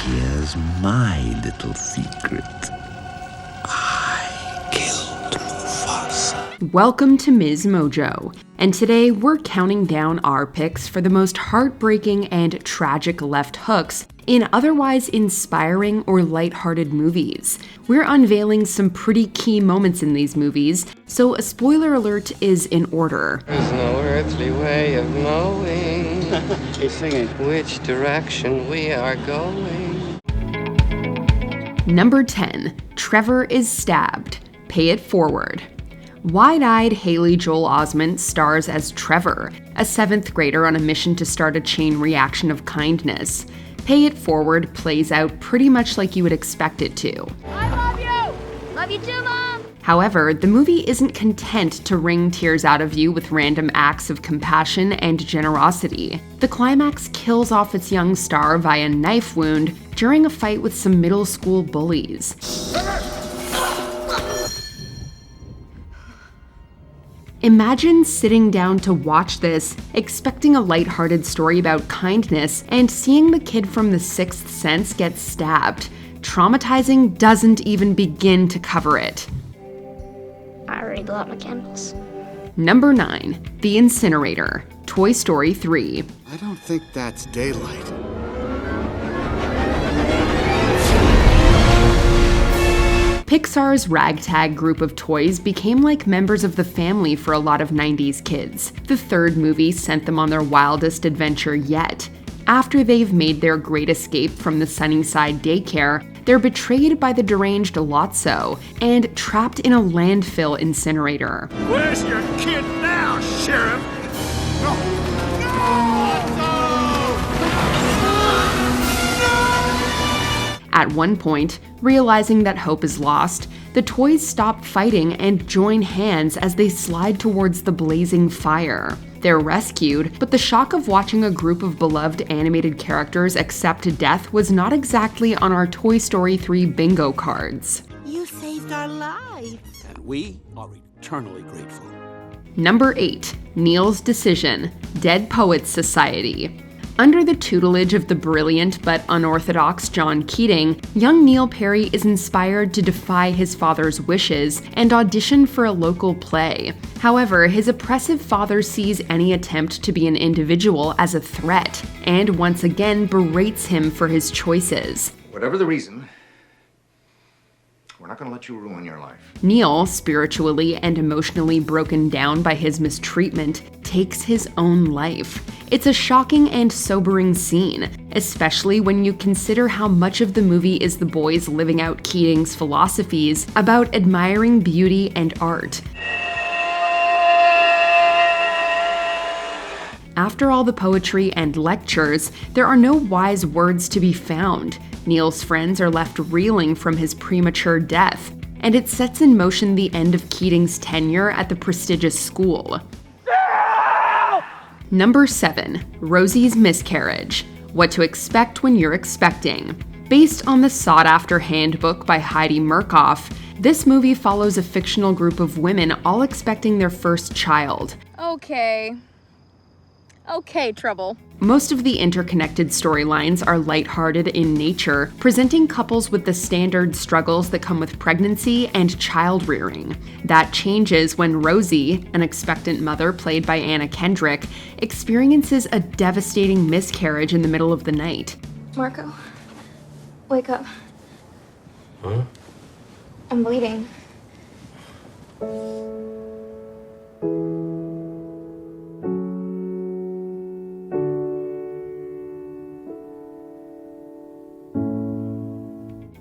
Here's my little secret. I killed Mufasa. Welcome to MsMojo, and today we're counting down our picks for the most heartbreaking and tragic left hooks in otherwise inspiring or lighthearted movies. We're unveiling some pretty key moments in these movies, so a spoiler alert is in order. There's no earthly way of knowing He's singing. which direction we are going. Number 10. Trevor is stabbed. Pay it forward. Wide-eyed Haley Joel Osment stars as Trevor, a 7th grader on a mission to start a chain reaction of kindness. Pay It Forward plays out pretty much like you would expect it to. I love you! Love you too, Mom! However, the movie isn't content to wring tears out of you with random acts of compassion and generosity. The climax kills off its young star via knife wound during a fight with some middle school bullies. Imagine sitting down to watch this, expecting a lighthearted story about kindness, and seeing the kid from The Sixth Sense get stabbed. Traumatizing doesn't even begin to cover it. I already blew out my candles. Number 9. The Incinerator. Toy Story 3. I don't think that's daylight. Pixar's ragtag group of toys became like members of the family for a lot of 90s kids. The third movie sent them on their wildest adventure yet. After they've made their great escape from the Sunnyside daycare, they're betrayed by the deranged Lotso and trapped in a landfill incinerator. Where's your kid now, Sheriff? No! At one point, realizing that hope is lost, the toys stop fighting and join hands as they slide towards the blazing fire. They're rescued, but the shock of watching a group of beloved animated characters accept death was not exactly on our Toy Story 3 bingo cards. You saved our lives. And we are eternally grateful. Number 8. Neil's Decision. Dead Poets Society. Under the tutelage of the brilliant but unorthodox John Keating, young Neil Perry is inspired to defy his father's wishes and audition for a local play. However, his oppressive father sees any attempt to be an individual as a threat, and once again berates him for his choices. Whatever the reason, we're not going to let you ruin your life. Neil, spiritually and emotionally broken down by his mistreatment, takes his own life. It's a shocking and sobering scene, especially when you consider how much of the movie is the boys living out Keating's philosophies about admiring beauty and art. After all the poetry and lectures, there are no wise words to be found. Neil's friends are left reeling from his premature death, and it sets in motion the end of Keating's tenure at the prestigious school. Number 7. Rosies Miscarriage. What to expect when you're expecting. Based on the sought-after handbook by Heidi Murkoff, this movie follows a fictional group of women all expecting their first child. Okay, Trouble. Most of the interconnected storylines are lighthearted in nature, presenting couples with the standard struggles that come with pregnancy and child-rearing. That changes when Rosie, an expectant mother played by Anna Kendrick, experiences a devastating miscarriage in the middle of the night. Marco, wake up. Huh? I'm bleeding.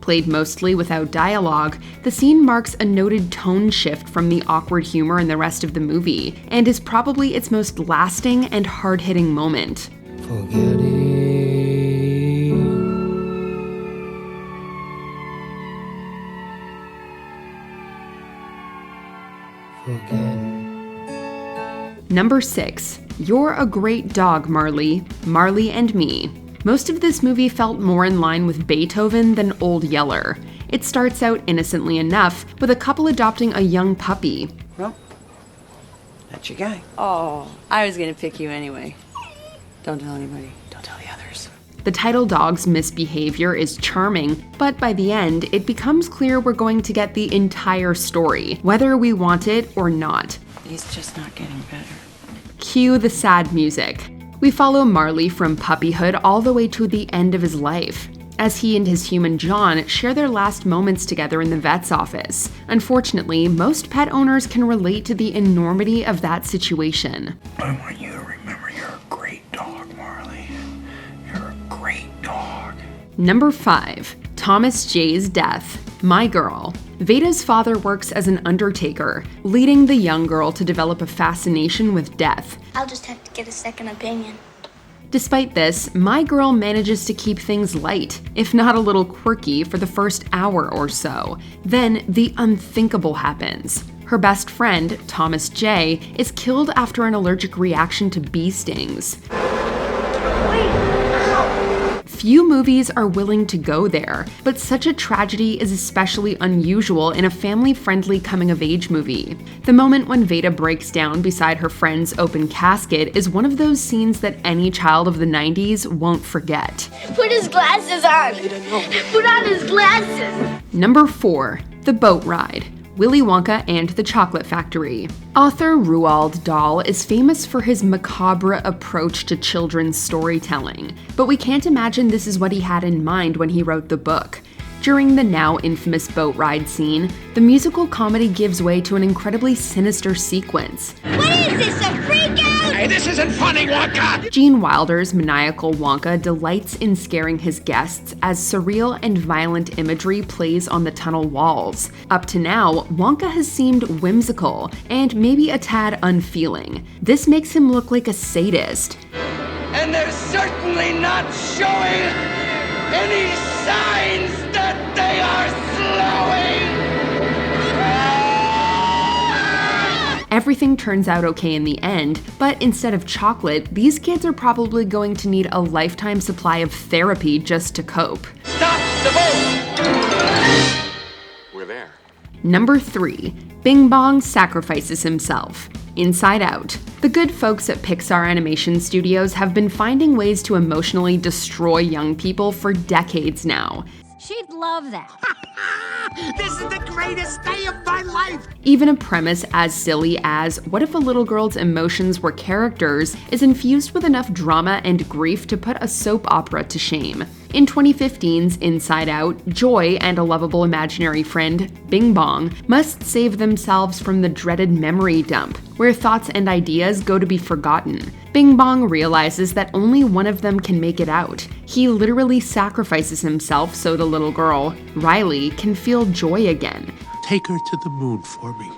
Played mostly without dialogue, the scene marks a noted tone shift from the awkward humor in the rest of the movie, and is probably its most lasting and hard-hitting moment. Number 6. You're a Great Dog, Marley. Marley and Me. Most of this movie felt more in line with Beethoven than Old Yeller. It starts out innocently enough, with a couple adopting a young puppy. Well, that's your guy. Oh, I was gonna pick you anyway. Don't tell anybody. Don't tell the others. The title dog's misbehavior is charming, but by the end, it becomes clear we're going to get the entire story, whether we want it or not. He's just not getting better. Cue the sad music. We follow Marley from puppyhood all the way to the end of his life, as he and his human John share their last moments together in the vet's office. Unfortunately, most pet owners can relate to the enormity of that situation. I want you to remember you're a great dog, Marley. You're a great dog. Number 5. Thomas J's death. My Girl. Veda's father works as an undertaker, leading the young girl to develop a fascination with death. I'll just have to get a second opinion. Despite this, My Girl manages to keep things light, if not a little quirky, for the first hour or so. Then, the unthinkable happens. Her best friend, Thomas J., is killed after an allergic reaction to bee stings. Few movies are willing to go there, but such a tragedy is especially unusual in a family-friendly coming-of-age movie. The moment when Veda breaks down beside her friend's open casket is one of those scenes that any child of the 90s won't forget. Put his glasses on! Put on his glasses! Number 4. The Boat Ride. Willy Wonka and the Chocolate Factory. Author Roald Dahl is famous for his macabre approach to children's storytelling, but we can't imagine this is what he had in mind when he wrote the book. During the now infamous boat ride scene, the musical comedy gives way to an incredibly sinister sequence. What is this, a freak out? Hey, this isn't funny, Wonka! Gene Wilder's maniacal Wonka delights in scaring his guests as surreal and violent imagery plays on the tunnel walls. Up to now, Wonka has seemed whimsical and maybe a tad unfeeling. This makes him look like a sadist. And they're certainly not showing any signs that they are slowing. Everything turns out okay in the end, but instead of chocolate, these kids are probably going to need a lifetime supply of therapy just to cope. Stop the boat! We're there. Number 3. Bing Bong sacrifices himself. Inside Out. The good folks at Pixar Animation Studios have been finding ways to emotionally destroy young people for decades now. She'd love that. This is the greatest day of my life! Even a premise as silly as, what if a little girl's emotions were characters, is infused with enough drama and grief to put a soap opera to shame. In 2015's Inside Out, Joy and a lovable imaginary friend, Bing Bong, must save themselves from the dreaded memory dump, where thoughts and ideas go to be forgotten. Bing Bong realizes that only one of them can make it out. He literally sacrifices himself so the little girl, Riley, can feel joy again. Take her to the moon for me.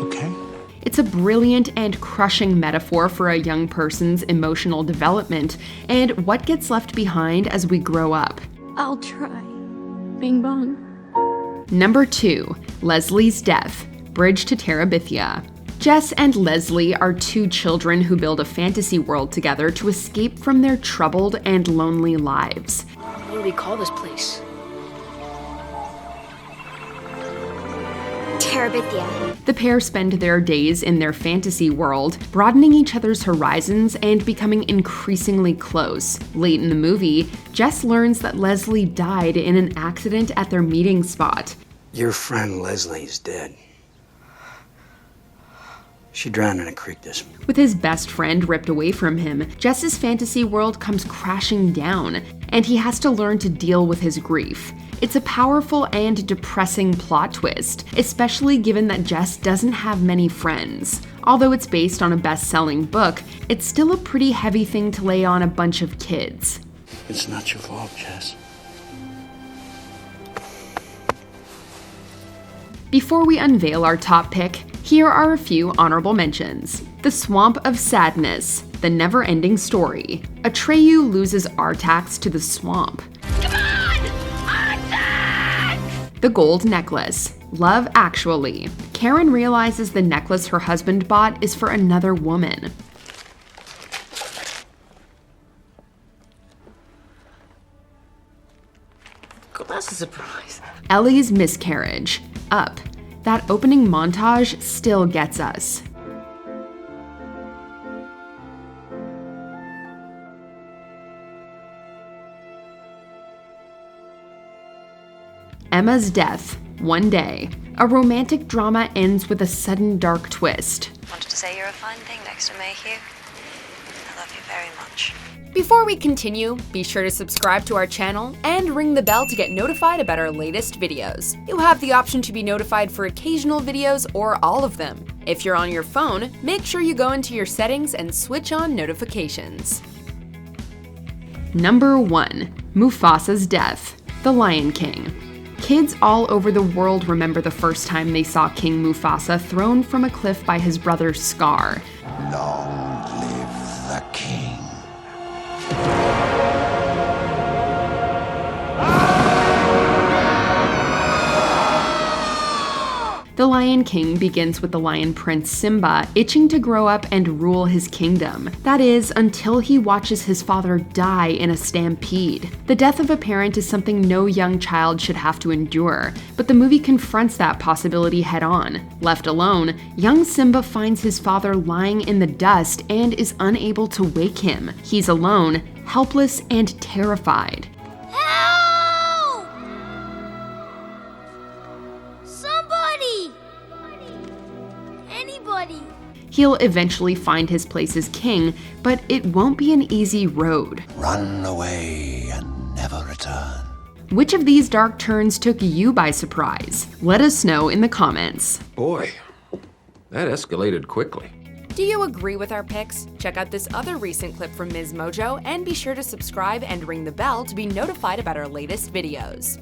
Okay? It's a brilliant and crushing metaphor for a young person's emotional development and what gets left behind as we grow up. I'll try. Bing bong. Number 2. Leslie's death. Bridge to Terabithia. Jess and Leslie are two children who build a fantasy world together to escape from their troubled and lonely lives. What do we call this place? Terabithia. The pair spend their days in their fantasy world, broadening each other's horizons and becoming increasingly close. Late in the movie, Jess learns that Leslie died in an accident at their meeting spot. Your friend Leslie's dead. She drowned in a creek this morning. With his best friend ripped away from him, Jess's fantasy world comes crashing down, and he has to learn to deal with his grief. It's a powerful and depressing plot twist, especially given that Jess doesn't have many friends. Although it's based on a best-selling book, it's still a pretty heavy thing to lay on a bunch of kids. It's not your fault, Jess. Before we unveil our top pick, here are a few honorable mentions. The Swamp of Sadness, The Never-Ending Story. Atreyu loses Artax to the swamp. Come on! Artax! The Gold Necklace. Love Actually. Karen realizes the necklace her husband bought is for another woman. Well, that's a surprise. Ellie's Miscarriage. Up. That opening montage still gets us. Emma's Death, One Day. A romantic drama ends with a sudden dark twist. Wanted to say you're a fine thing next to me, Hugh. I love you very much. Before we continue, be sure to subscribe to our channel and ring the bell to get notified about our latest videos. You'll have the option to be notified for occasional videos or all of them. If you're on your phone, make sure you go into your settings and switch on notifications. Number 1. Mufasa's Death, The Lion King. Kids all over the world remember the first time they saw King Mufasa thrown from a cliff by his brother Scar. Long live the king. The Lion King begins with the lion prince Simba itching to grow up and rule his kingdom. That is, until he watches his father die in a stampede. The death of a parent is something no young child should have to endure, but the movie confronts that possibility head-on. Left alone, young Simba finds his father lying in the dust and is unable to wake him. He's alone, helpless, and terrified. He'll eventually find his place as king, but it won't be an easy road. Run away and never return. Which of these dark turns took you by surprise? Let us know in the comments. Boy, that escalated quickly. Do you agree with our picks? Check out this other recent clip from MsMojo and be sure to subscribe and ring the bell to be notified about our latest videos.